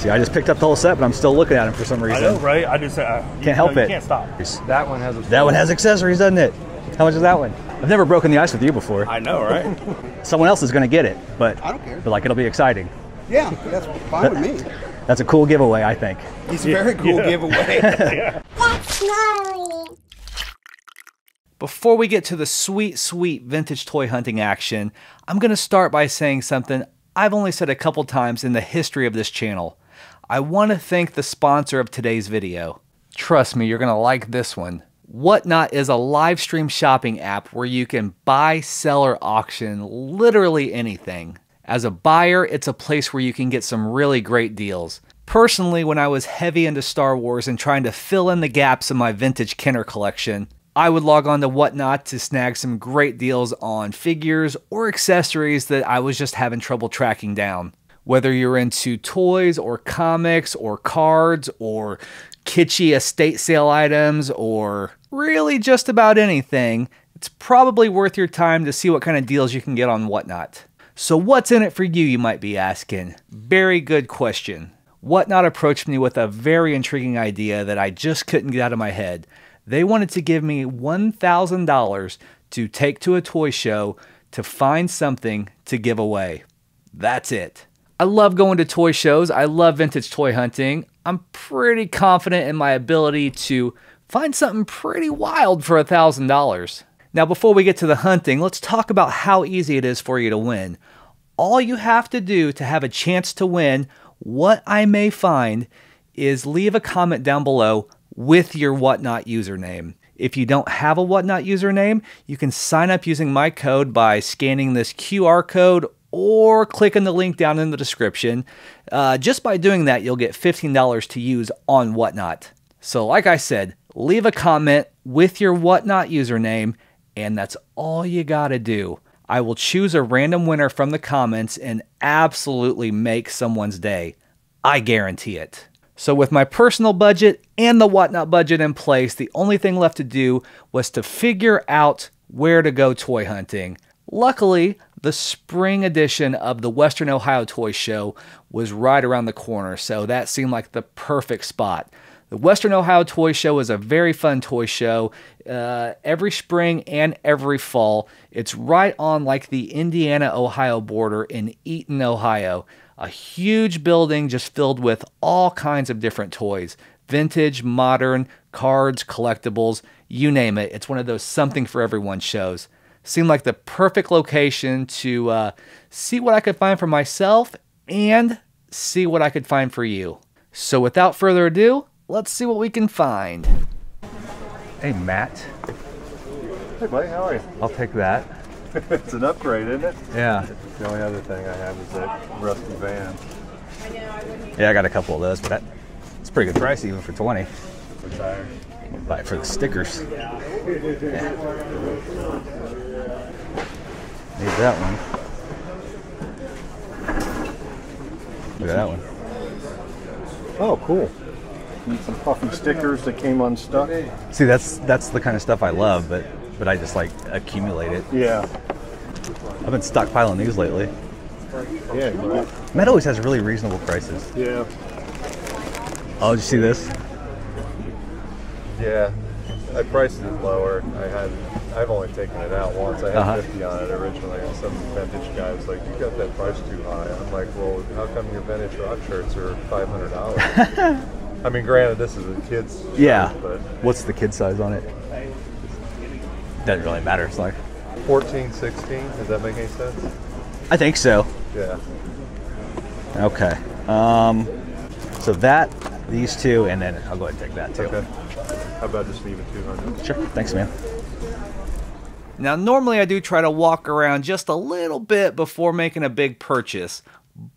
See, I just picked up the whole set, but I'm still looking at them for some reason. I know, right? I just can't help it. You can't stop. That one has a That one has accessories, doesn't it? How much is that one? I've never broken the ice with you before. I know, right? Someone else is going to get it, but I don't care. But like, it'll be exciting. Yeah, that's fine with me. That's a cool giveaway, I think. It's a very cool giveaway. That's gnarly. Before we get to the sweet, sweet vintage toy hunting action, I'm going to start by saying something I've only said a couple times in the history of this channel. I want to thank the sponsor of today's video. Trust me, you're going to like this one. Whatnot is a live stream shopping app where you can buy, sell, or auction literally anything. As a buyer, it's a place where you can get some really great deals. Personally, when I was heavy into Star Wars and trying to fill in the gaps in my vintage Kenner collection, I would log on to Whatnot to snag some great deals on figures or accessories that I was just having trouble tracking down. Whether you're into toys or comics or cards or kitschy estate sale items or really just about anything, it's probably worth your time to see what kind of deals you can get on Whatnot. So what's in it for you, you might be asking? Very good question. Whatnot approached me with a very intriguing idea that I just couldn't get out of my head. They wanted to give me $1,000 to take to a toy show to find something to give away. That's it. I love going to toy shows. I love vintage toy hunting. I'm pretty confident in my ability to find something pretty wild for $1,000. Now, before we get to the hunting, let's talk about how easy it is for you to win. All you have to do to have a chance to win what I may find is leave a comment down below with your Whatnot username. If you don't have a Whatnot username, you can sign up using my code by scanning this QR code or clicking the link down in the description. Just by doing that, you'll get $15 to use on Whatnot. So like I said, leave a comment with your Whatnot username, and that's all you gotta do. I will choose a random winner from the comments and absolutely make someone's day. I guarantee it. So with my personal budget and the Whatnot budget in place, the only thing left to do was to figure out where to go toy hunting. Luckily, the spring edition of the Western Ohio Toy Show was right around the corner, so that seemed like the perfect spot. The Western Ohio Toy Show is a very fun toy show every spring and every fall. It's right on like the Indiana-Ohio border in Eaton, Ohio. A huge building just filled with all kinds of different toys. Vintage, modern, cards, collectibles, you name it. It's one of those something for everyone shows. Seemed like the perfect location to see what I could find for myself and see what I could find for you. So without further ado, let's see what we can find. Hey, Matt. Hey, buddy, how are you? I'll take that. It's an upgrade, isn't it? Yeah. The only other thing I have is that rusty van. Yeah, I got a couple of those, but it's a pretty good price even for 20. For tires. Buy it for the stickers. Yeah. Need that one. Look at that one. Oh, cool. Need some puffy stickers that came unstuck. See, that's the kind of stuff I love, but I just like accumulate it. Yeah. I've been stockpiling these lately. Yeah. Right. Matt always has really reasonable prices. Yeah. Oh, did you see this? Yeah. I priced it lower. I've only taken it out once. I had 50 on it originally, and some vintage guy was like, "You got that price too high." I'm like, "Well, how come your vintage rock shirts are $500?" I mean, granted, this is a kid's shirt, but what's the kid size on it? Doesn't really matter. It's like 14, 16. Does that make any sense? I think so. Yeah. Okay. So these two, and then I'll go ahead and take that too. Okay. How about just leave it 200? Sure. Thanks, man. Now, normally I do try to walk around just a little bit before making a big purchase,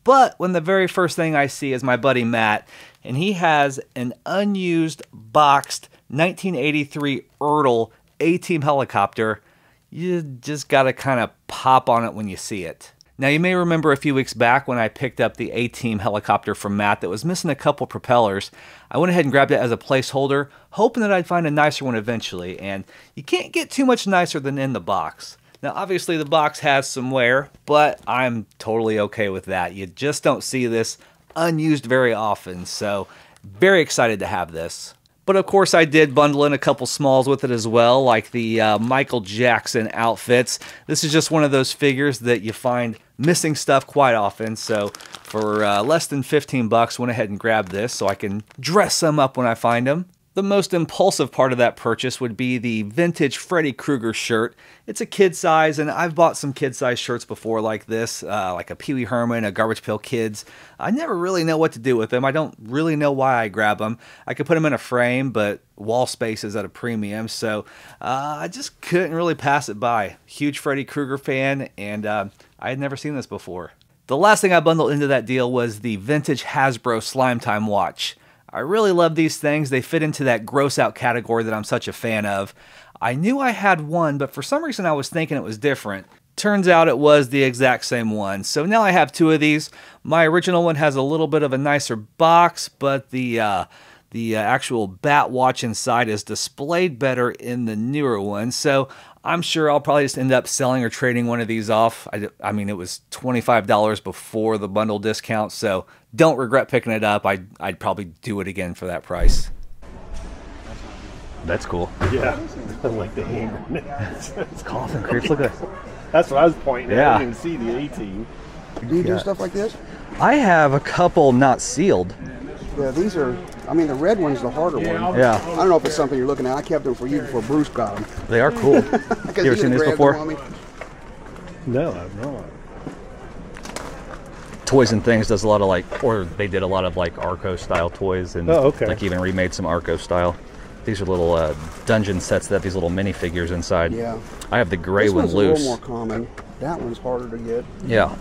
but when the very first thing I see is my buddy Matt, and he has an unused, boxed 1983 Ertl A-Team helicopter, you just gotta kind of pop on it when you see it. Now, you may remember a few weeks back when I picked up the A-Team helicopter from Matt that was missing a couple propellers. I went ahead and grabbed it as a placeholder, hoping that I'd find a nicer one eventually, and you can't get too much nicer than in the box. Now, obviously the box has some wear, but I'm totally okay with that. You just don't see this unused very often, so very excited to have this. But of course I did bundle in a couple smalls with it as well, like the Michael Jackson outfits. This is just one of those figures that you find missing stuff quite often, so for less than 15 bucks, went ahead and grabbed this so I can dress some up when I find them. The most impulsive part of that purchase would be the vintage Freddy Krueger shirt. It's a kid size, and I've bought some kid size shirts before like this, like a Pee Wee Herman, a Garbage Pail Kids. I never really know what to do with them. I don't really know why I grab them. I could put them in a frame, but wall space is at a premium, so I just couldn't really pass it by. Huge Freddy Krueger fan, and I had never seen this before. The last thing I bundled into that deal was the vintage Hasbro Slime Time watch. I really love these things. They fit into that gross out category that I'm such a fan of. I knew I had one, but for some reason I was thinking it was different. Turns out it was the exact same one. So now I have two of these. My original one has a little bit of a nicer box, but the actual bat watch inside is displayed better in the newer one. So I'm sure I'll probably just end up selling or trading one of these off. I mean, it was $25 before the bundle discount, so don't regret picking it up. I'd probably do it again for that price. That's cool. Yeah. I like the hand grenades. It's coughing creeps. Look at that. That's what I was pointing at. Yeah. I didn't even see the 18. Do you do stuff like this? I have a couple not sealed. Yeah, these are, I mean, the red one's the harder one. Yeah. I don't know if it's something you're looking at. I kept them for you before Bruce got them. They are cool. You ever seen these before? No, I've not. Toys and Things does a lot of like, or they did a lot of like Arco style toys, and like even remade some Arco style. These are little dungeon sets that have these little minifigures inside. Yeah. I have the gray one loose. loose. This one's a little more common. That one's harder to get. Yeah.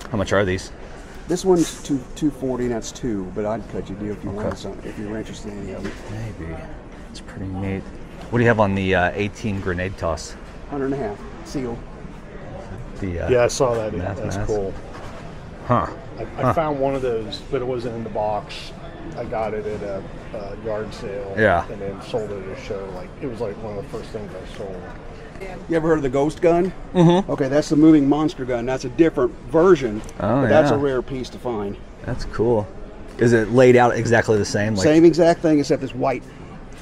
How much are these? This one's $240, and that's two. But I'd cut you a deal if you wanted something. If you were interested in any of them. Maybe. It's pretty neat. What do you have on the 18 grenade toss? 100.5 sealed. The Yeah, I saw that. That's mask. cool. Huh. I found one of those, but it wasn't in the box. I got it at a yard sale. Yeah. And then sold it at a show. Like it was like one of the first things I sold. You ever heard of the ghost gun? Mm-hmm. Okay, that's the moving monster gun. That's a different version. Oh, but that's yeah. a rare piece to find. That's cool. Is it laid out exactly the same? Like, Same exact thing, except it's white.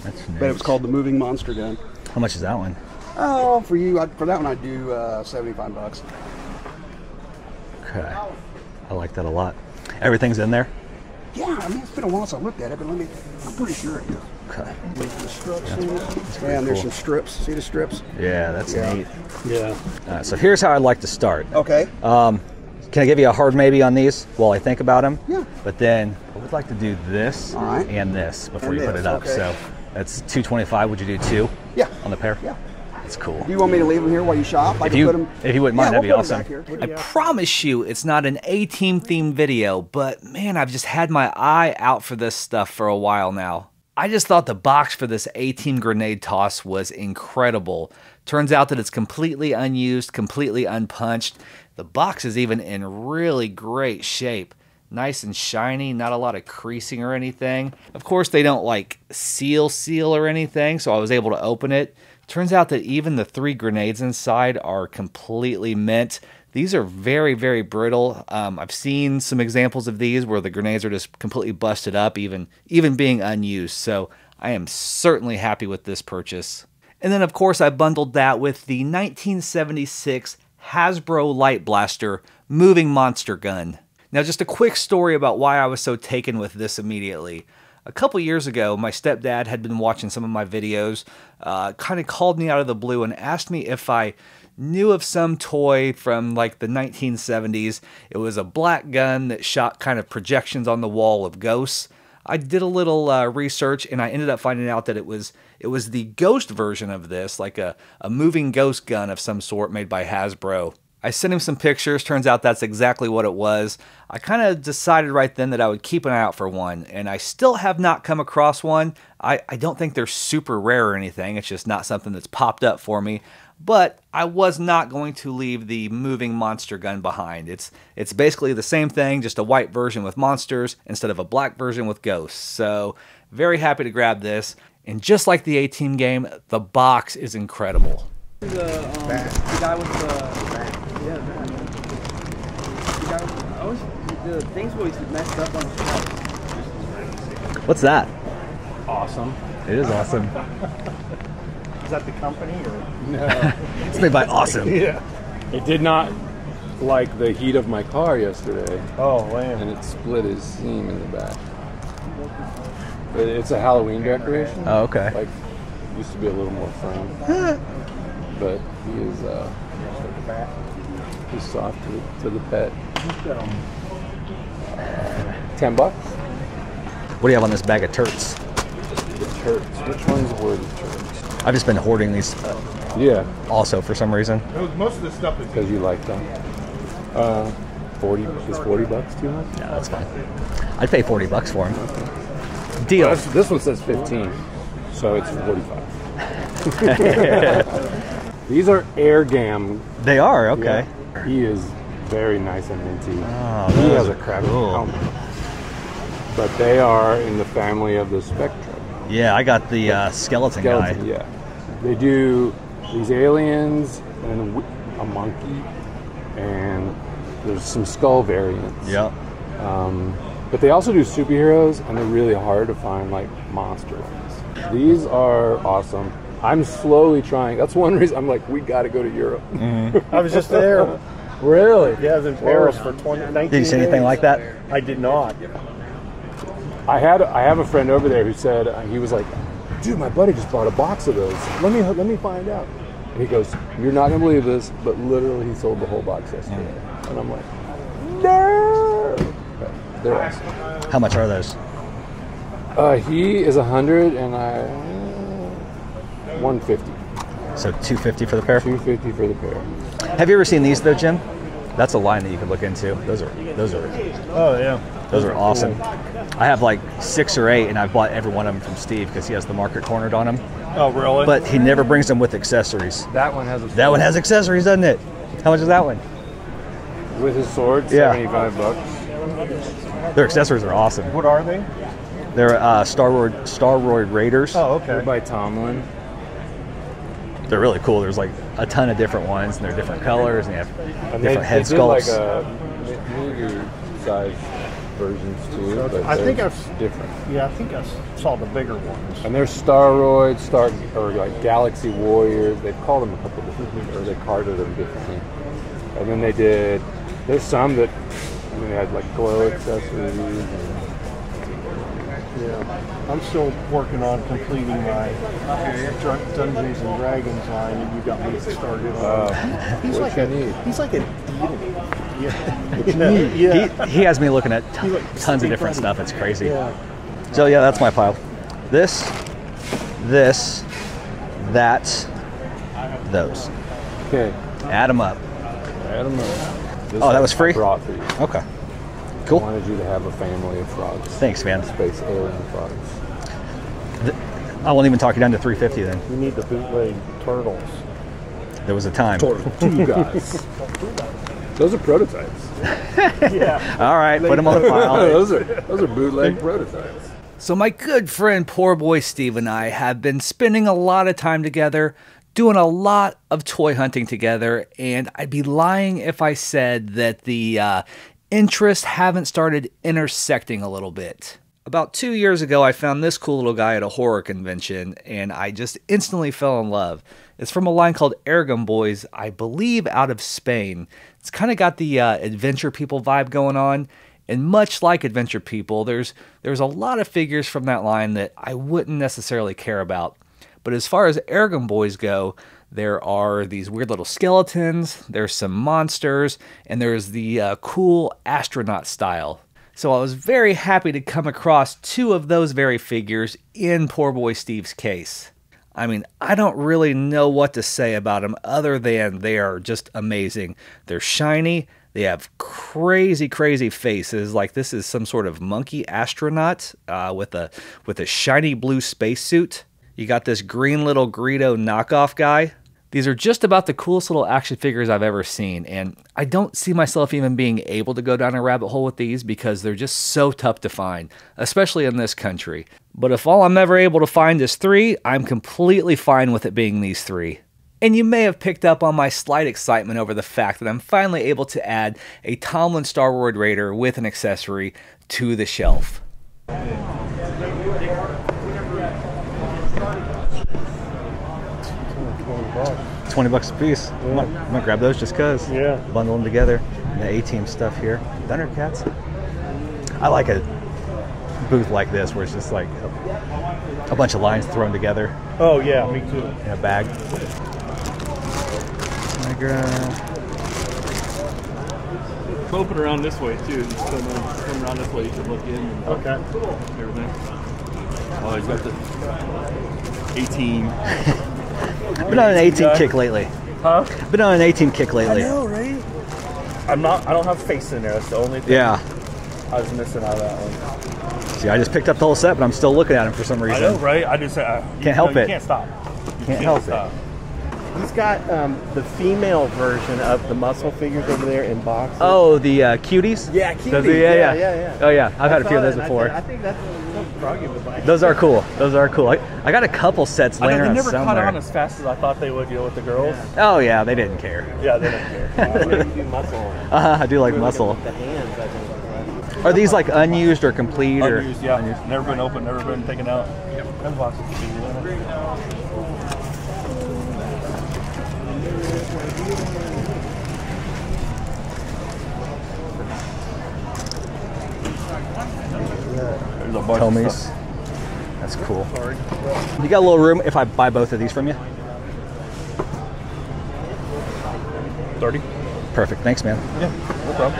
That's neat. But it was called the moving monster gun. How much is that one? Oh, for you, for that one, I'd do $75. Okay. I like that a lot. Everything's in there? Yeah, I mean, it's been a while since I looked at it, but I'm pretty sure it is. Okay. There's the strips in it. Yeah, and there's some strips. See the strips? Yeah, that's neat. Yeah. So here's how I'd like to start. Okay. Can I give you a hard maybe on these while I think about them? Yeah. But then I would like to do this and this before And you put this, it up. okay. So that's $225. Would you do two? Yeah. On the pair? Yeah. That's cool. Do you want me to leave them here while you shop? If you wouldn't mind, that'd be awesome. I promise you it's not an A-Team themed video, but man, I've just had my eye out for this stuff for a while now. I just thought the box for this A-Team grenade toss was incredible. Turns out that it's completely unused, completely unpunched. The box is even in really great shape. Nice and shiny, not a lot of creasing or anything. Of course, they don't like seal or anything, so I was able to open it. Turns out that even the 3 grenades inside are completely mint. These are very, very brittle. I've seen some examples of these where the grenades are just completely busted up, even being unused. So I am certainly happy with this purchase. And then, of course, I bundled that with the 1976 Hasbro Light Blaster moving monster gun. Now, just a quick story about why I was so taken with this immediately. A couple years ago, my stepdad had been watching some of my videos, kind of called me out of the blue and asked me if I knew of some toy from like the 1970s. It was a black gun that shot kind of projections on the wall of ghosts. I did a little research and I ended up finding out that it was the ghost version of this, like a moving ghost gun of some sort made by Hasbro. I sent him some pictures. Turns out that's exactly what it was. I kind of decided right then that I would keep an eye out for one, and I still have not come across one. I don't think they're super rare or anything. It's just not something that's popped up for me. But I was not going to leave the moving monster gun behind. It's basically the same thing, just a white version with monsters instead of a black version with ghosts. So very happy to grab this. And just like the A-Team game, the box is incredible. The guy with the the things always messed up on the shelf. What's that? Awesome. It is awesome. Is that the company or? No. It's made by Awesome. Yeah. It did not like the heat of my car yesterday, Oh man. and it split his seam in the back. But it's a Halloween decoration. Oh, okay. Like, used to be a little more firm. But he is, he's soft to the pet. $10. What do you have on this bag of turts? The turts. Which ones were the turts? I've just been hoarding these Yeah, also for some reason. Most of the stuff is because you like them. 40 is $40 too much? No, that's fine. I'd pay $40 for them. Deal. Well, this one says 15, so it's 45. These are air gam. They are, okay. Yeah. He is very nice and minty. Oh, He has those a are crappy cool. helmet. But they are in the family of the Spectrum. Yeah, I got the skeleton guy. Yeah. They do these aliens and a monkey, and there's some skull variants. Yep. But they also do superheroes, and they're really hard to find, like, monster ones. These are awesome. I'm slowly trying. That's one reason I'm like, we got to go to Europe. I was just there. Really? Yeah, I was in Paris for 19 Did you see anything days. like that? I did not. I have a friend over there who said, he was like, dude, my buddy just bought a box of those. Let me find out. And he goes, you're not going to believe this, but literally he sold the whole box yesterday. And I'm like, no. But they're awesome. How much are those? He is 100 and I 150. So $250 for the pair? 250 for the pair. Have you ever seen these though, Jim? That's a line that you could look into. Those are Oh yeah. those are awesome. I have like 6 or 8, and I've bought every one of them from Steve because he has the market cornered on them. Oh really? But he never brings them with accessories. That one has a That one has accessories, doesn't it? How much is that one? with his sword, Yeah. $75. Their accessories are awesome. What are they? They're Staroid Raiders. Oh okay. They're by Tomlin. They're really cool. There's like a ton of different ones, and they're different colors, and they have And different head they did like sculpts. a meager size versions too, but I think they're I've- different. Yeah, I think I saw the bigger ones. And they're Staroid, or like Galaxy Warriors. They've called them a couple different things, or they carded them differently. And then there's some that, they had like glow accessories. Yeah, I'm still working on completing my Dungeons and Dragons line, and you got me started on. He's what like you a need? he's like a deity. need? Yeah. He has me looking at tons of different stuff. It's crazy. So yeah, that's my pile. This, that, those. Okay, Add them up. add them up. This Oh, that was free? I brought for you. Okay. I Cool. wanted you to have a family of frogs. Thanks, man. Space alien frogs. I won't even talk you down to $350 then. You need the bootleg turtles. There was a time. Two guys. Those are prototypes. Yeah. All right, put them on the pile. those are bootleg prototypes. So my good friend Poor Boy Steve and I have been spending a lot of time together, doing a lot of toy hunting together, and I'd be lying if I said that the interests haven't started intersecting a little bit. About 2 years ago, I found this cool little guy at a horror convention, and I just instantly fell in love. It's from a line called Airgun Boys, I believe out of Spain. It's kind of got the Adventure People vibe going on, and much like Adventure People, there's a lot of figures from that line that I wouldn't necessarily care about. But as far as Airgun Boys go, there are these weird little skeletons, there's some monsters, and there's the cool astronaut style. So I was very happy to come across 2 of those very figures in Poor Boy Steve's case. I mean, I don't really know what to say about them other than they are just amazing. They're shiny, they have crazy, crazy faces, like this is some sort of monkey astronaut with a shiny blue spacesuit. You got this green little Greedo knockoff guy. These are just about the coolest little action figures I've ever seen, and I don't see myself even being able to go down a rabbit hole with these because they're just so tough to find, especially in this country. But if all I'm ever able to find is 3, I'm completely fine with it being these 3. And you may have picked up on my slight excitement over the fact that I'm finally able to add a Tomlin Star Wars Raider with an accessory to the shelf. 20 bucks a piece. Yeah. I'm gonna grab those just cause. Yeah. Bundle them together. And the A-Team stuff here. Thundercats. I like a booth like this where it's just like a bunch of lines thrown together. Oh yeah, me too. In a bag. Open around this way too. Just come around this way. You can look in and everything. Oh, he's got the 18. I've been on an 18 kick lately. Huh? Been on an 18 kick lately. I know, right? I don't have face in there. That's the only thing. Yeah. I was missing out of that one. See, I just picked up the whole set, but I'm still looking at him for some reason. I know, right? I just can't help it. You can't stop. Can't help it. He's got the female version of the muscle figures over there in boxes. Oh, the cuties? Yeah, cuties. Those, yeah. Oh yeah, I've had a few of those before. I think that's what Froggy would like. Those are cool. Those are cool. I got a couple sets laying around somewhere. They never caught on as fast as I thought they would, with the girls. Yeah. Oh yeah, they didn't care. Yeah, they didn't care. You do muscle. I do like muscle. The hands, I think. Are these like unused or complete? Unused, yeah. Unused? Never been opened, never been taken out. Them boxes would be good. There's a bunch Tomies. of stuff. That's cool. You got a little room if I buy both of these from you? 30. Perfect. Thanks, man. Yeah, no problem.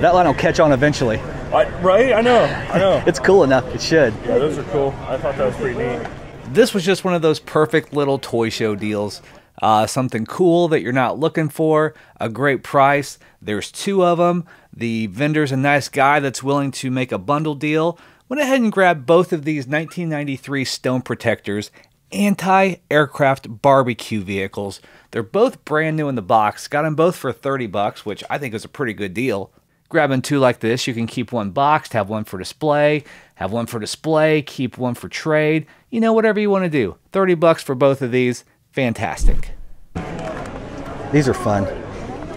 That line will catch on eventually. Right? I know. It's cool enough. It should. Yeah, those are cool. I thought that was pretty neat. This was just one of those perfect little toy show deals. Something cool that you're not looking for, a great price. There's 2 of them. The vendor's a nice guy that's willing to make a bundle deal. Went ahead and grabbed both of these 1993 Stone Protectors anti-aircraft barbecue vehicles. They're both brand new in the box. Got them both for 30 bucks, which I think is a pretty good deal. Grabbing 2 like this, you can keep one boxed, have one for display, keep one for trade. You know, whatever you want to do. 30 bucks for both of these. Fantastic. These are fun.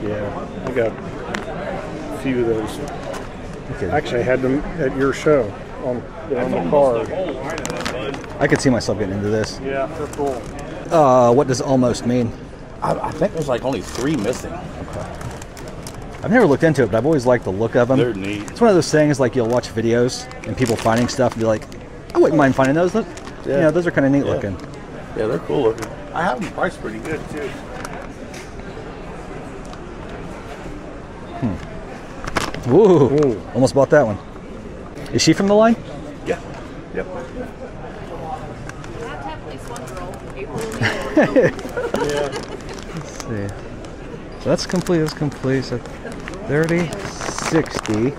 Yeah, I got a few of those. Actually, I had them at your show on the card. I could see myself getting into this. Yeah, they're cool. What does almost mean? I think there's like only 3 missing. I've never looked into it, but I've always liked the look of them. They're neat. It's one of those things like you'll watch videos and people finding stuff and be like, I wouldn't mind finding those. You know, those are kind of neat looking. Yeah, they're cool looking. I have them priced pretty good too. Ooh, almost bought that one. Is she from the line? Yeah. Yep. Let's see. So that's complete. That's complete. So 30, 60,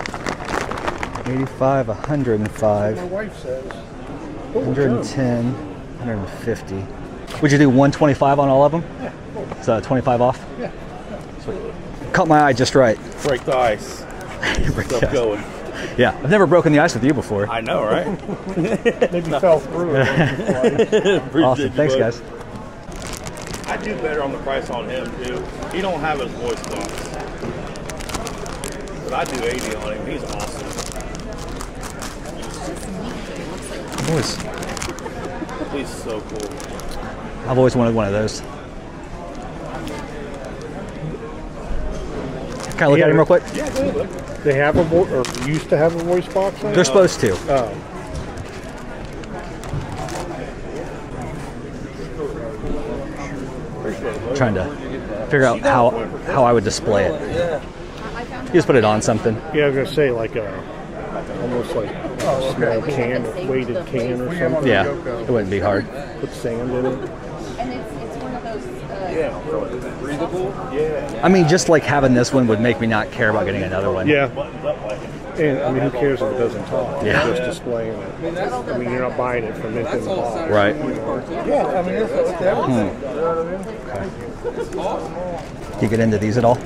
85, 105, My wife says. 110, 150. Would you do 125 on all of them? Yeah. So 25 off? Yeah. Sweet. Caught my eye just right. Break the ice. Break Stuff the ice. going. Yeah, I've never broken the ice with you before. I know, right? Maybe fell through it. Awesome. Thanks, guys. I do better on the price on him too. He don't have his voice box, but I do 80 on him. He's awesome. He's so cool. I've always wanted one of those. Can I look at him real quick? Yeah, go ahead, look. They have a voice, or used to have a voice box on it? They're supposed to. Oh. Trying to figure out how I would display it. You just put it on something. Yeah, I was gonna say like almost like a small can, weighted can or something. Yeah, it wouldn't be hard. Put sand in it. And it's one of those. Breathable. Yeah. I mean, just like having this one would make me not care about getting another one. Yeah. And I mean, who cares if it doesn't talk? Yeah. You're just displaying it. I mean, you're not buying it from it in the box. Right. Yeah, I mean, it's everything. Do you get into these at all?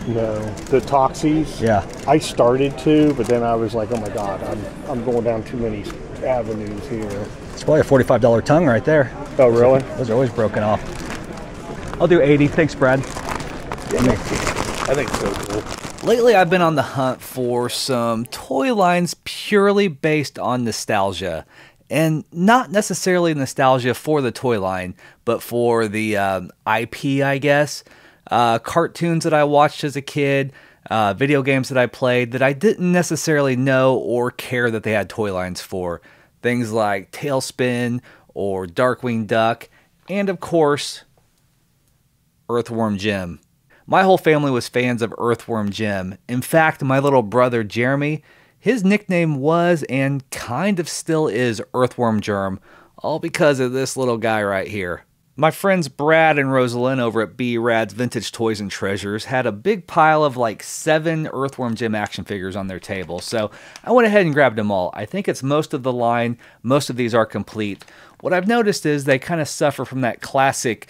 No, the Toxies. Yeah. I started to, but then I was like, oh my god, I'm going down too many avenues here. It's probably a $45 tongue right there. Oh, really? Those are always broken off. I'll do 80. Thanks, Brad. I think it's so cool. Lately, I've been on the hunt for some toy lines purely based on nostalgia. And not necessarily nostalgia for the toy line, but for the IP, I guess. Cartoons that I watched as a kid, video games that I played that I didn't necessarily know or care that they had toy lines for. Things like Tailspin or Darkwing Duck, and of course, Earthworm Jim. My whole family was fans of Earthworm Jim. In fact, my little brother Jeremy, his nickname was and kind of still is Earthworm Germ, all because of this little guy right here. My friends Brad and Rosalind over at B-Rad's Vintage Toys and Treasures had a big pile of like 7 Earthworm Jim action figures on their table, so I went ahead and grabbed them all. I think it's most of the line, most of these are complete. What I've noticed is they kind of suffer from that classic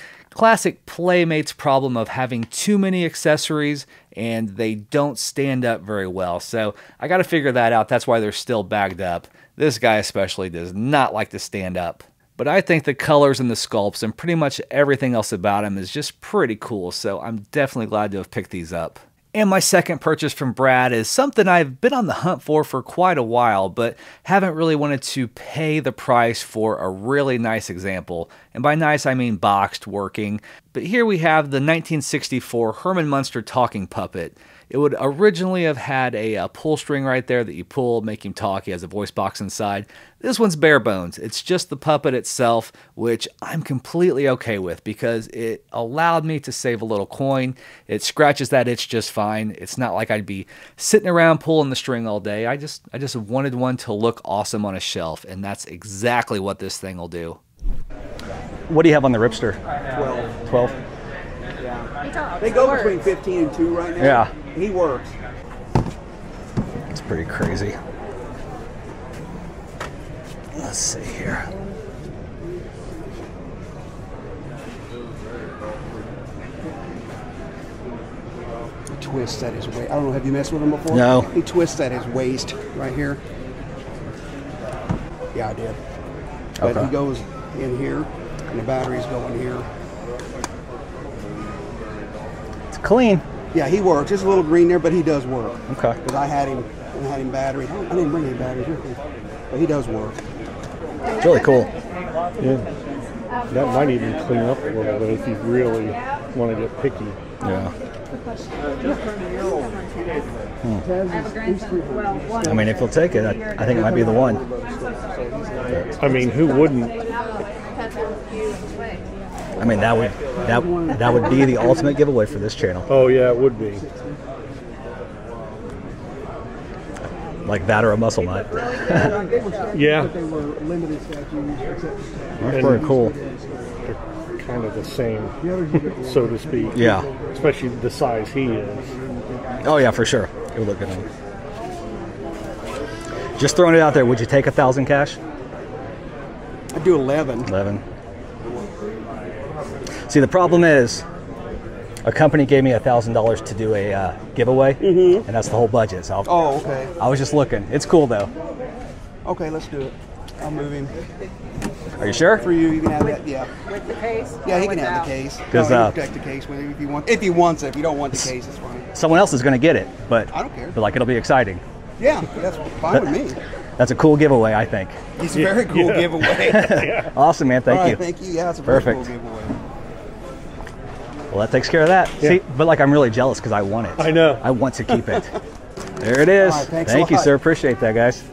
Playmates problem of having too many accessories and they don't stand up very well. So I got to figure that out. That's why they're still bagged up. This guy especially does not like to stand up. But I think the colors and the sculpts and pretty much everything else about him is just pretty cool. So I'm definitely glad to have picked these up. And my second purchase from Brad is something I've been on the hunt for quite a while, but haven't really wanted to pay the price for a really nice example. And by nice, I mean boxed, working. But here we have the 1964 Herman Munster talking puppet. It would originally have had a pull string right there that you pull, make him talk. He has a voice box inside. This one's bare bones. It's just the puppet itself, which I'm completely okay with because it allowed me to save a little coin. It scratches that itch just fine. It's not like I'd be sitting around pulling the string all day. I just wanted one to look awesome on a shelf, and that's exactly what this thing will do. What do you have on the Ripster? 12. 12? Yeah. They go between 15 and 2 right now. Yeah. He works. It's pretty crazy. Let's see here. He twists at his waist. I don't know, have you messed with him before? No. He twists at his waist right here. Yeah, I did. But Okay. he goes in here, and the batteries go in here. It's clean. Yeah, he works. It's a little green there, but he does work. Okay. Because I had him battery. I didn't bring any batteries with me, but he does work. It's really cool. Yeah. That might even clean up a little bit if you really want to get picky. Yeah. Well, I mean, if you'll take it, I think it might be the one. I mean, who wouldn't? I mean, that would be the ultimate giveaway for this channel. Oh yeah, it would be. Like that or a muscle nut. Yeah. They were limited statues. That's pretty cool. They're kind of the same, so to speak. Yeah. Especially the size he is. Oh yeah, for sure. It would look good on him. Just throwing it out there, would you take 1,000 cash? I do 11. 11. See, the problem is, a company gave me $1,000 to do a giveaway, and that's the whole budget. So Oh, okay. I was just looking. It's cool though. Okay, let's do it. I'll move him. Are you sure? For you can have that. Yeah. with the case? Yeah, he or can have the without? case. 'Cause, No, he can protect the case with him if you want. If he wants it. If you don't want the case, it's fine. Someone else is going to get it, but I don't care. But like, it'll be exciting. Yeah, that's fine with me. That's a cool giveaway, I think. It's a very cool giveaway. Awesome, man. Thank All you. right, thank you. Yeah, it's a very Perfect. cool giveaway. Well, that takes care of that. Yeah. See, but like, I'm really jealous because I want it. I know. I want to keep it. There it is. All right, thanks a Thank you, lot. sir. Appreciate that, guys.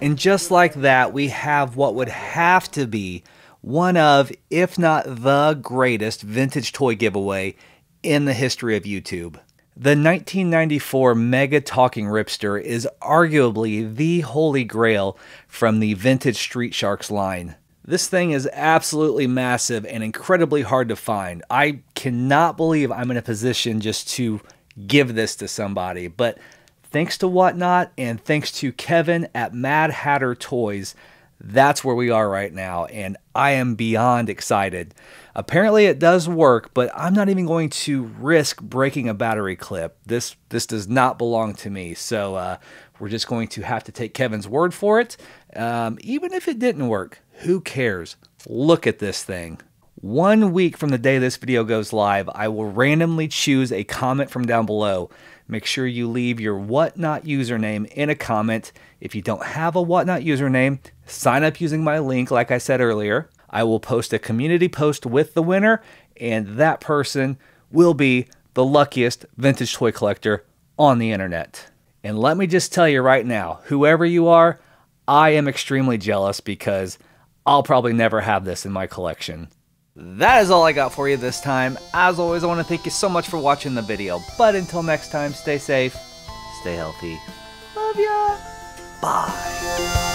And just like that, we have what would have to be one of, if not the greatest vintage toy giveaway in the history of YouTube. The 1994 Mega Talking Ripster is arguably the holy grail from the vintage Street Sharks line. This thing is absolutely massive and incredibly hard to find. I cannot believe I'm in a position just to give this to somebody, but thanks to Whatnot and thanks to Kevin at Mad Hatter Toys, that's where we are right now, and I am beyond excited. Apparently it does work, but I'm not even going to risk breaking a battery clip. This does not belong to me, so We're just going to have to take Kevin's word for it. Even if it didn't work, who cares? Look at this thing. 1 week from the day this video goes live, I will randomly choose a comment from down below. Make sure you leave your Whatnot username in a comment. If you don't have a Whatnot username, sign up using my link like I said earlier. I will post a community post with the winner, and that person will be the luckiest vintage toy collector on the internet. And let me just tell you right now, whoever you are, I am extremely jealous because I'll probably never have this in my collection. That is all I got for you this time. As always, I want to thank you so much for watching the video. But until next time, stay safe, stay healthy. Love ya. Bye.